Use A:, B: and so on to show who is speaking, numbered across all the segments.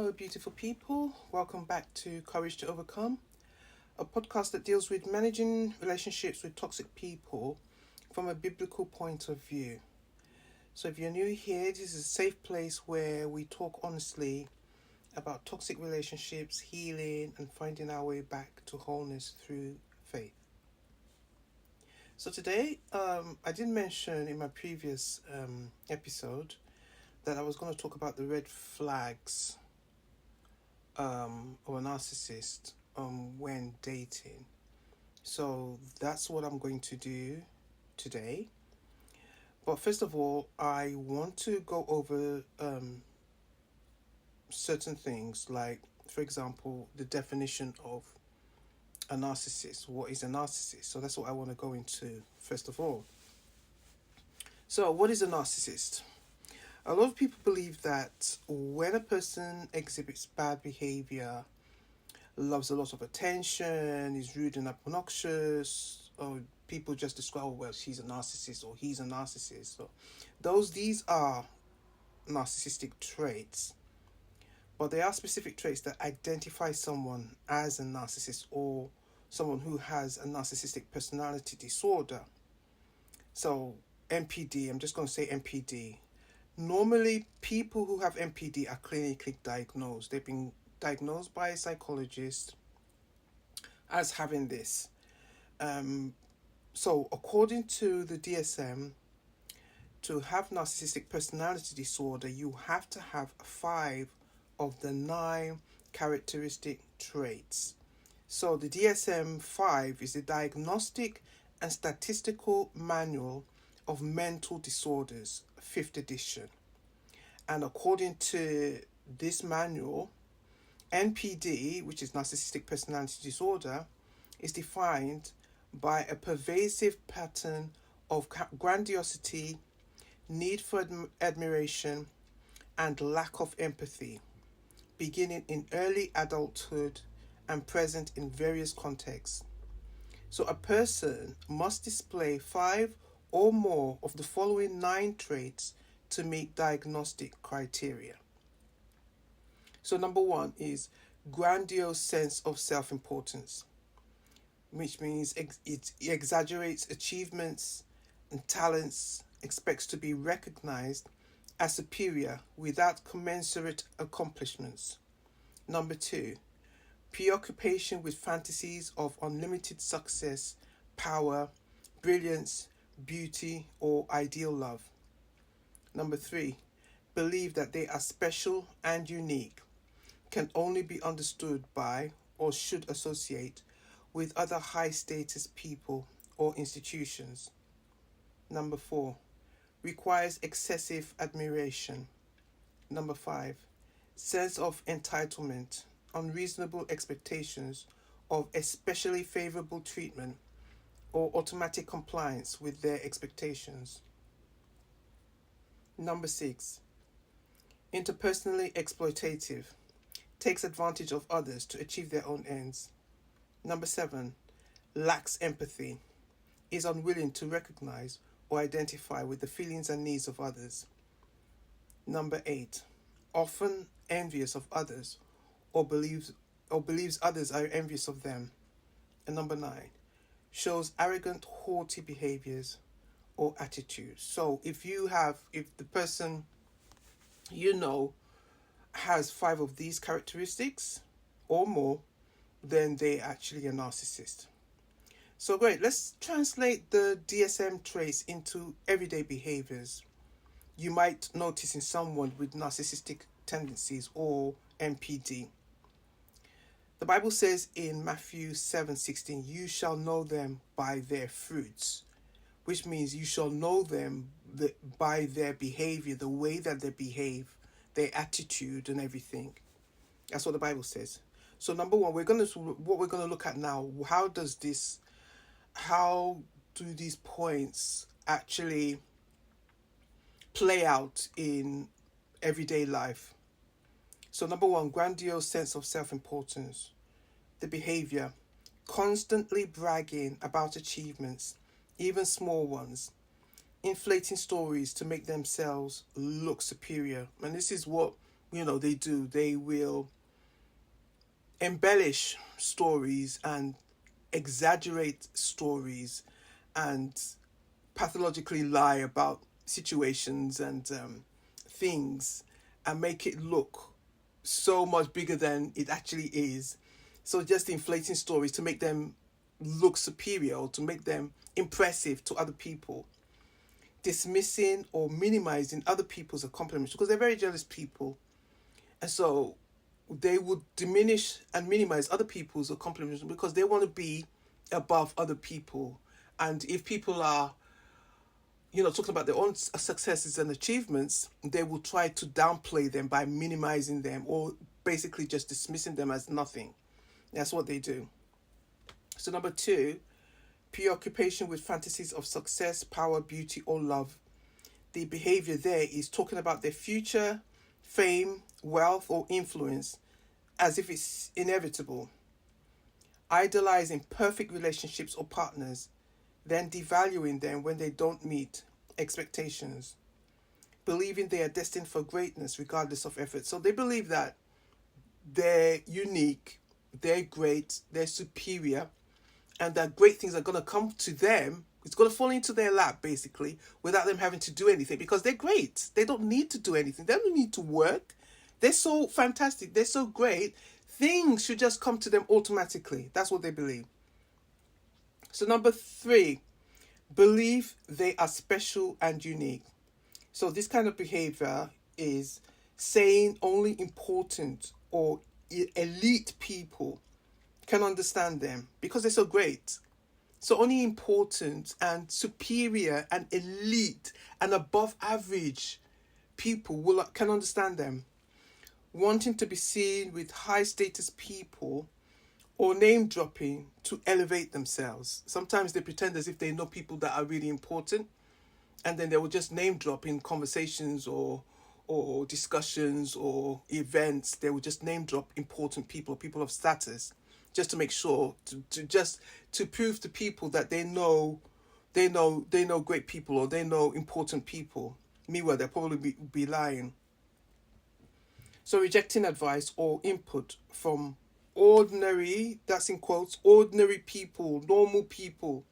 A: Hello, beautiful people. Welcome back to Courage to Overcome, a podcast that deals with managing relationships with toxic people from a biblical point of view. So, if you're new here, this is a safe place where we talk honestly about toxic relationships, healing, and finding our way back to wholeness through faith. So, today, I did mention in my previous episode that I was going to talk about the red flags of a narcissist when dating. So that's what I'm going to do today. But first of all, I want to go over certain things, like, for example, the definition of a narcissist. What is a narcissist? So that's what I want to go into first of all. So, what is a narcissist? A lot of people believe that when a person exhibits bad behavior, loves a lot of attention, is rude and obnoxious, or people just describe, oh, well, she's a narcissist or he's a narcissist. So these are narcissistic traits. But there are specific traits that identify someone as a narcissist or someone who has a narcissistic personality disorder. So NPD, I'm just going to say NPD. Normally, people who have NPD are clinically diagnosed. They've been diagnosed by a psychologist as having this. So, according to the DSM, to have narcissistic personality disorder, you have to have 5 of the 9 characteristic traits. So, the DSM-5 is the Diagnostic and Statistical Manual of Mental Disorders, 5th edition. And according to this manual, NPD, which is narcissistic personality disorder, is defined by a pervasive pattern of grandiosity, need for admiration, and lack of empathy, beginning in early adulthood and present in various contexts. So a person must display 5 or more of the following 9 traits to meet diagnostic criteria. So number 1 is grandiose sense of self-importance, which means it exaggerates achievements and talents, expects to be recognized as superior without commensurate accomplishments. Number 2, preoccupation with fantasies of unlimited success, power, brilliance, beauty, or ideal love. Number 3, believe that they are special and unique, can only be understood by or should associate with other high status people or institutions. Number 4, requires excessive admiration. Number 5, sense of entitlement, unreasonable expectations of especially favorable treatment or automatic compliance with their expectations. Number 6, interpersonally exploitative, takes advantage of others to achieve their own ends. Number 7, lacks empathy, is unwilling to recognize or identify with the feelings and needs of others. Number 8, often envious of others or believes others are envious of them. And number 9, shows arrogant, haughty behaviors or attitudes. So if the person has 5 of these characteristics or more, then they're actually a narcissist. So great, let's translate the DSM traits into everyday behaviors you might notice in someone with narcissistic tendencies or NPD. The Bible says in Matthew 7:16, you shall know them by their fruits, which means you shall know them by their behavior, the way that they behave, their attitude and everything. That's what the Bible says. So number 1, what we're going to look at now, how do these points actually play out in everyday life? So number 1, grandiose sense of self-importance. The behavior, constantly bragging about achievements, even small ones, inflating stories to make themselves look superior. And this is what they do. They will embellish stories and exaggerate stories and pathologically lie about situations and things and make it look so much bigger than it actually is. So just inflating stories to make them look superior or to make them impressive to other people. Dismissing or minimizing other people's accomplishments because they're very jealous people. And so they would diminish and minimize other people's accomplishments because they want to be above other people. And if people are, talking about their own successes and achievements, they will try to downplay them by minimizing them or basically just dismissing them as nothing. That's what they do. So number 2, preoccupation with fantasies of success, power, beauty, or love. The behavior there is talking about their future, fame, wealth, or influence as if it's inevitable. Idolizing perfect relationships or partners, then devaluing them when they don't meet expectations. Believing they are destined for greatness regardless of effort. So they believe that they're unique, they're great, they're superior, and that great things are going to come to them. It's going to fall into their lap, basically, without them having to do anything because they're great. They don't need to do anything. They don't need to work. They're so fantastic. They're so great. Things should just come to them automatically. That's what they believe. So number 3, believe they are special and unique. So this kind of behavior is saying only important or elite people can understand them because they're so great. So only important and superior and elite and above average people can understand them. Wanting to be seen with high status people or name dropping to elevate themselves. Sometimes they pretend as if they know people that are really important, and then they will just name drop in conversations or discussions or events. They will just name drop important people, people of status, just to make sure to prove to people that they know great people or they know important people. Meanwhile, they'll probably be lying. So rejecting advice or input from ordinary, that's in quotes, ordinary people, normal people,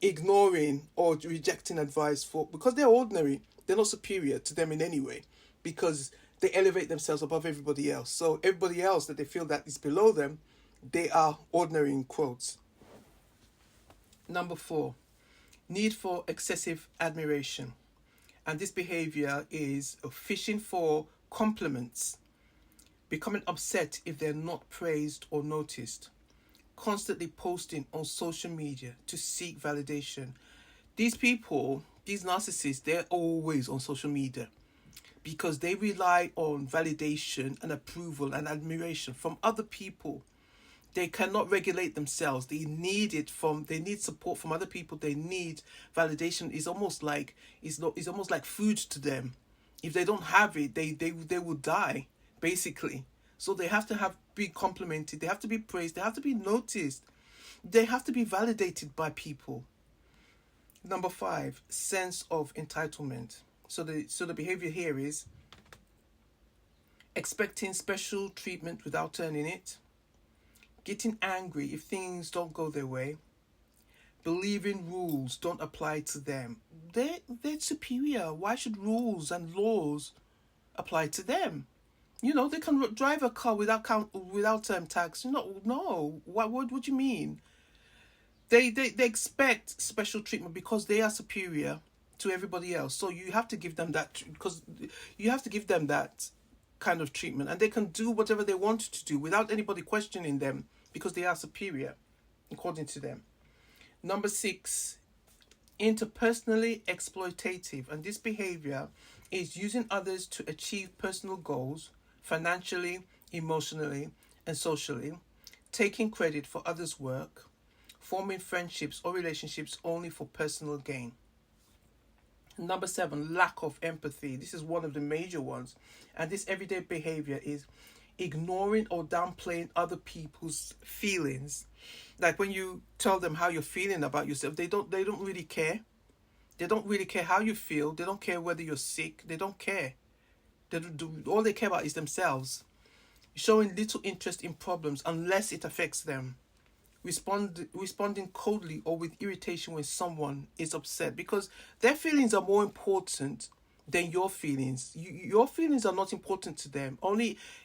A: ignoring or rejecting advice because they're ordinary, they're not superior to them in any way because they elevate themselves above everybody else. So everybody else that they feel that is below them, they are ordinary in quotes. Number 4, need for excessive admiration. And this behavior is fishing for compliments, becoming upset if they're not praised or noticed, constantly posting on social media to seek validation. These people, these narcissists, they're always on social media because they rely on validation and approval and admiration from other people. They cannot regulate themselves. They need support from other people. They need validation. It's almost like food to them. If they don't have it, they will die, basically. So they have to be complimented. They have to be praised. They have to be noticed. They have to be validated by people. Number 5, sense of entitlement. So the behavior here is expecting special treatment without earning it, getting angry if things don't go their way, believing rules don't apply to them. They're superior. Why should rules and laws apply to them? They can drive a car without tax. No. What do you mean? They expect special treatment because they are superior to everybody else. So you have to give them that kind of treatment, and they can do whatever they want to do without anybody questioning them because they are superior, according to them. Number 6, interpersonally exploitative, and this behavior is using others to achieve personal goals, financially, emotionally, and socially, taking credit for others' work, forming friendships or relationships only for personal gain. Number 7, lack of empathy. This is one of the major ones. And this everyday behavior is ignoring or downplaying other people's feelings. Like when you tell them how you're feeling about yourself, they don't really care. They don't really care how you feel. They don't care whether you're sick. They don't care. All they care about is themselves, showing little interest in problems unless it affects them. Responding coldly or with irritation when someone is upset, because their feelings are more important than your feelings. Your feelings are not important to them.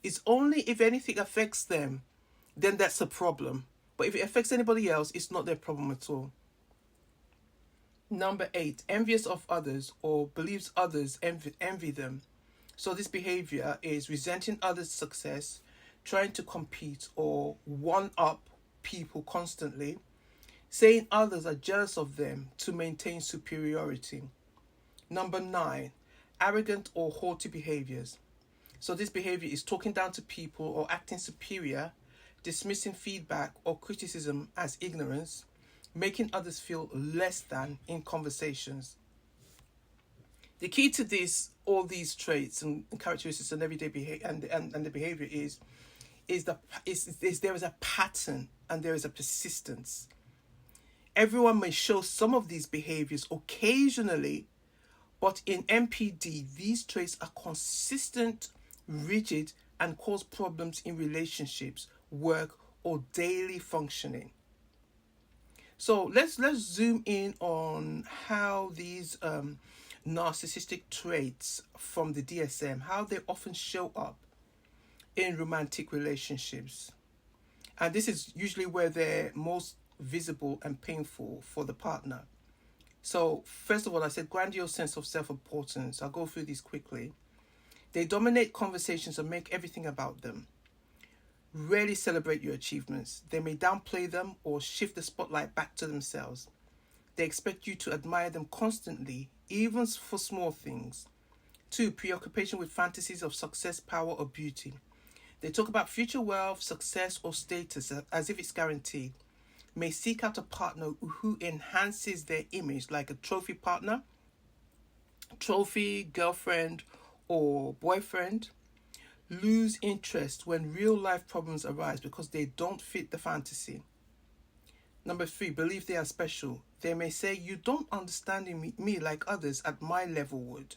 A: It's only if anything affects them, then that's a problem. But if it affects anybody else, it's not their problem at all. Number 8, envious of others or believes others envy them. So this behavior is resenting others' success, trying to compete or one up people constantly, saying others are jealous of them to maintain superiority. Number 9, arrogant or haughty behaviors. So this behavior is talking down to people or acting superior, dismissing feedback or criticism as ignorance, making others feel less than in conversations. The key to all these traits and characteristics and everyday behavior and the behavior is there is a pattern and there is a persistence. Everyone may show some of these behaviors occasionally, but in NPD, these traits are consistent, rigid, and cause problems in relationships, work, or daily functioning. So let's zoom in on how these narcissistic traits from the DSM, how they often show up in romantic relationships. And this is usually where they're most visible and painful for the partner. So first of all, I said grandiose sense of self-importance. I'll go through these quickly. They dominate conversations and make everything about them. Rarely celebrate your achievements. They may downplay them or shift the spotlight back to themselves. They expect you to admire them constantly, even for small things. 2, preoccupation with fantasies of success, power, or beauty. They talk about future wealth, success, or status as if it's guaranteed. May seek out a partner who enhances their image, like a trophy partner, trophy girlfriend, or boyfriend. Lose interest when real life problems arise because they don't fit the fantasy. Number 3, believe they are special. They may say, you don't understand me like others at my level would.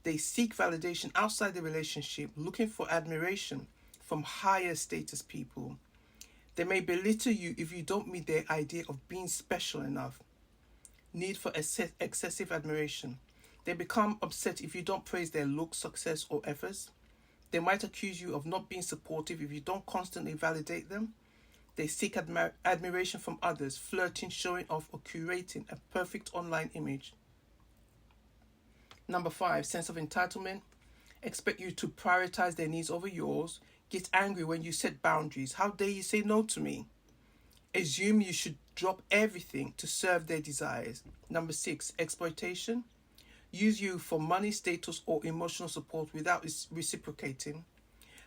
A: They seek validation outside the relationship, looking for admiration from higher status people. They may belittle you if you don't meet their idea of being special enough. Need for excessive admiration. They become upset if you don't praise their looks, success, or efforts. They might accuse you of not being supportive if you don't constantly validate them. They seek admiration from others, flirting, showing off, or curating a perfect online image. Number 5, sense of entitlement. Expect you to prioritize their needs over yours. Get angry when you set boundaries. How dare you say no to me? Assume you should drop everything to serve their desires. Number 6, exploitation. Use you for money, status, or emotional support without reciprocating.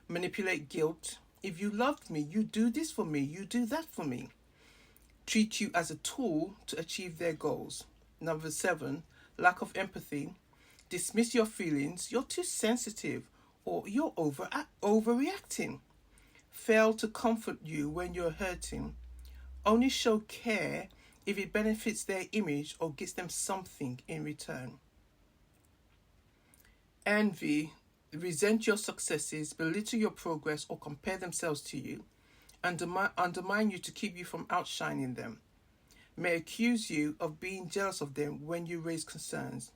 A: Manipulate guilt. If you loved me, you do this for me, you do that for me. Treat you as a tool to achieve their goals. Number 7, lack of empathy. Dismiss your feelings, you're too sensitive, or you're overreacting. Fail to comfort you when you're hurting. Only show care if it benefits their image or gets them something in return. Envy. Resent your successes, belittle your progress, or compare themselves to you. Undermine you to keep you from outshining them. May accuse you of being jealous of them when you raise concerns.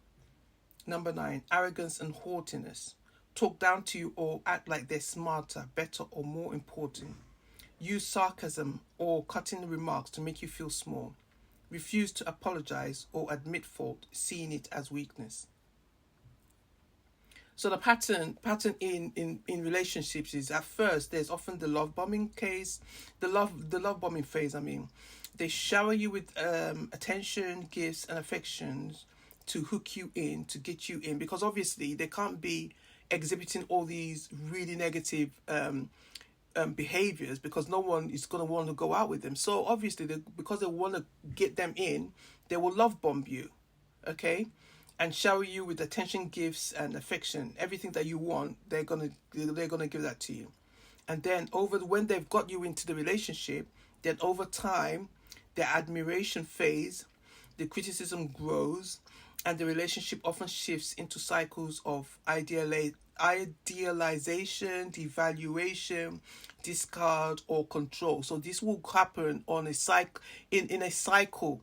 A: Number 9, arrogance and haughtiness. Talk down to you or act like they're smarter, better, or more important. Use sarcasm or cutting remarks to make you feel small. Refuse to apologize or admit fault, seeing it as weakness. So the pattern in relationships is, at first there's often the love bombing case, the love bombing phase. They shower you with attention, gifts, and affections to hook you in, to get you in, because obviously they can't be exhibiting all these really negative behaviors because no one is going to want to go out with them. So obviously because they want to get them in, they will love bomb you, okay, and shower you with attention, gifts, and affection. Everything that you want, they're gonna give that to you. And then when they've got you into the relationship, then over time, the admiration phase, the criticism grows, and the relationship often shifts into cycles of idealization, devaluation, discard, or control. So this will happen on a in a cycle.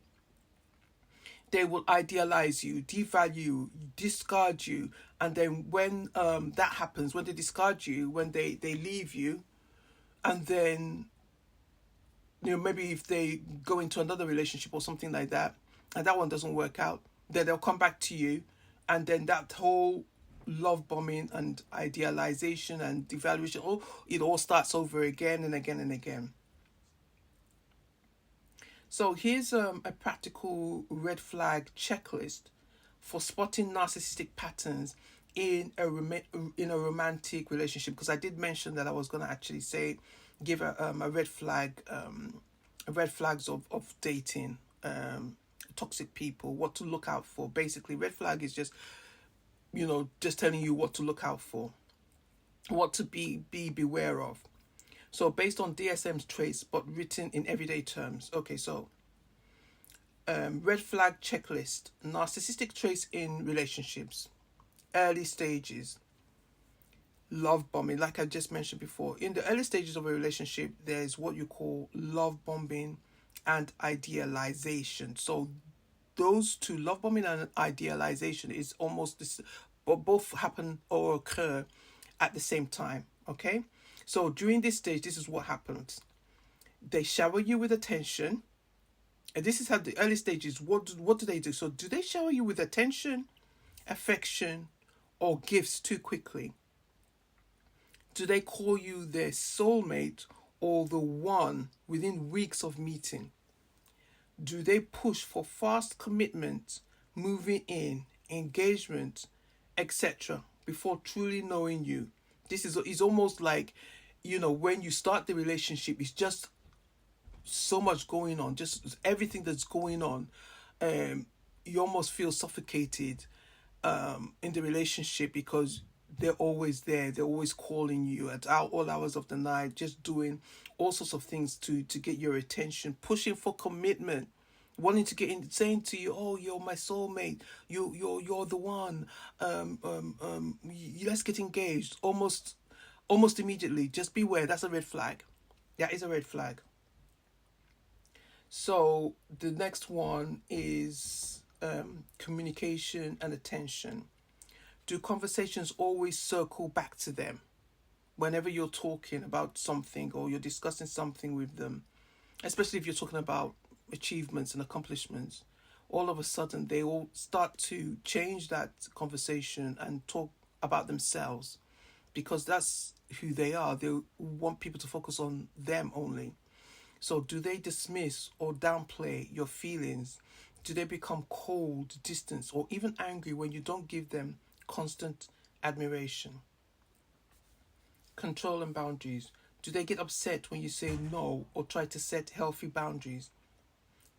A: They will idealize you, devalue, discard you, and then when that happens, when they discard you, when they leave you, and then maybe if they go into another relationship or something like that, and that one doesn't work out, then they'll come back to you, and then that whole love bombing and idealization and devaluation, it all starts over again and again and again. So here's a practical red flag checklist for spotting narcissistic patterns in a romantic relationship. Because I did mention that I was going to actually say give a red flags of dating toxic people, what to look out for. Basically, red flag is just just telling you what to look out for, what to beware of. So based on DSM's traits, but written in everyday terms. Okay, so red flag checklist: narcissistic traits in relationships, early stages, love bombing. Like I just mentioned before, in the early stages of a relationship, there's what you call love bombing and idealization. So those two, love bombing and idealization, is almost this, but both happen or occur at the same time. Okay, so during this stage, this is what happens: they shower you with attention, and this is how the early stages. What do they do? So do they shower you with attention, affection, or gifts too quickly? Do they call you their soulmate or the one within weeks of meeting? Do they push for fast commitment, moving in, engagement, etc. before truly knowing you? This is almost like, when you start the relationship, it's just so much going on, just everything that's going on. You almost feel suffocated in the relationship because they're always there. They're always calling you at all hours of the night, just doing all sorts of things to get your attention, pushing for commitment, wanting to get in, saying to you, "Oh, you're my soulmate. You're the one. Let's get engaged." Almost immediately. Just beware. That's a red flag. That is a red flag. So the next one is communication and attention. Do conversations always circle back to them whenever you're talking about something or you're discussing something with them, especially if you're talking about achievements and accomplishments? All of a sudden, they all start to change that conversation and talk about themselves because that's who they are. They want people to focus on them only. So do they dismiss or downplay your feelings? Do they become cold, distant, or even angry when you don't give them constant admiration? Control and boundaries. Do they get upset when you say no or try to set healthy boundaries?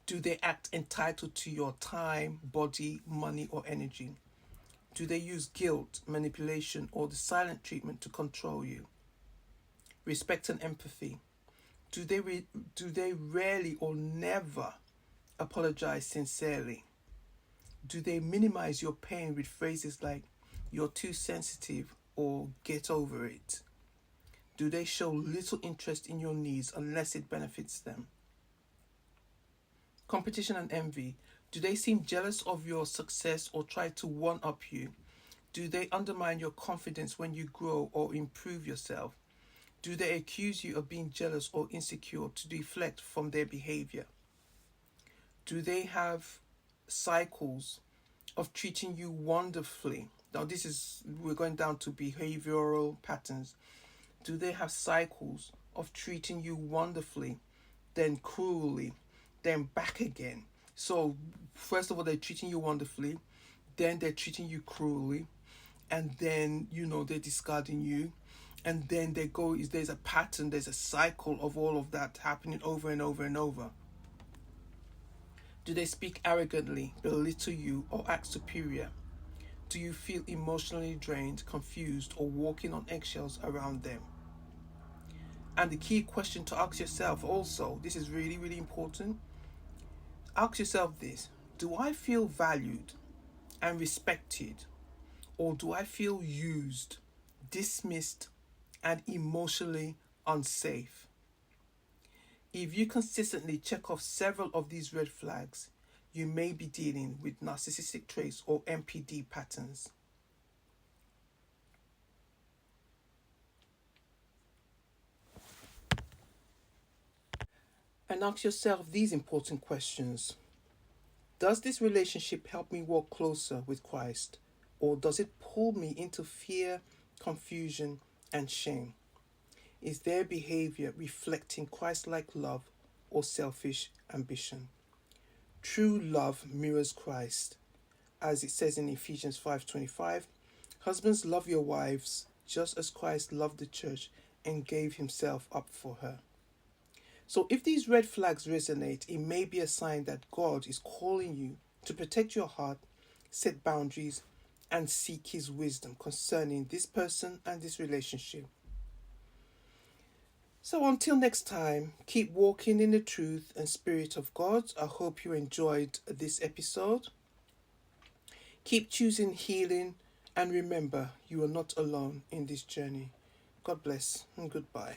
A: Do they act entitled to your time, body, money, or energy? Do they use guilt, manipulation, or the silent treatment to control you? Respect and empathy. Do they rarely or never apologize sincerely? Do they minimize your pain with phrases like "you're too sensitive" or "get over it"? Do they show little interest in your needs unless it benefits them? Competition and envy. Do they seem jealous of your success or try to one-up you? Do they undermine your confidence when you grow or improve yourself? Do they accuse you of being jealous or insecure to deflect from their behavior? Do they have cycles of treating you wonderfully? Now we're going down to behavioral patterns. Do they have cycles of treating you wonderfully, then cruelly, then back again? So first of all, they're treating you wonderfully, then they're treating you cruelly, and then they're discarding you, and then there's a pattern, there's a cycle of all of that happening over and over and over. Do they speak arrogantly, belittle you, or act superior? Do you feel emotionally drained, confused, or walking on eggshells around them? And the key question to ask yourself also, this is really, really important. Ask yourself this: do I feel valued and respected, or do I feel used dismissed, and emotionally unsafe. If you consistently check off several of these red flags, you may be dealing with narcissistic traits or NPD patterns. And ask yourself these important questions. Does this relationship help me walk closer with Christ, or does it pull me into fear, confusion, and shame? Is their behavior reflecting Christ-like love or selfish ambition? True love mirrors Christ. As it says in Ephesians 5:25, husbands, love your wives just as Christ loved the church and gave himself up for her. So if these red flags resonate, it may be a sign that God is calling you to protect your heart, set boundaries, and seek his wisdom concerning this person and this relationship. So until next time, keep walking in the truth and spirit of God. I hope you enjoyed this episode. Keep choosing healing, and remember, you are not alone in this journey. God bless and goodbye.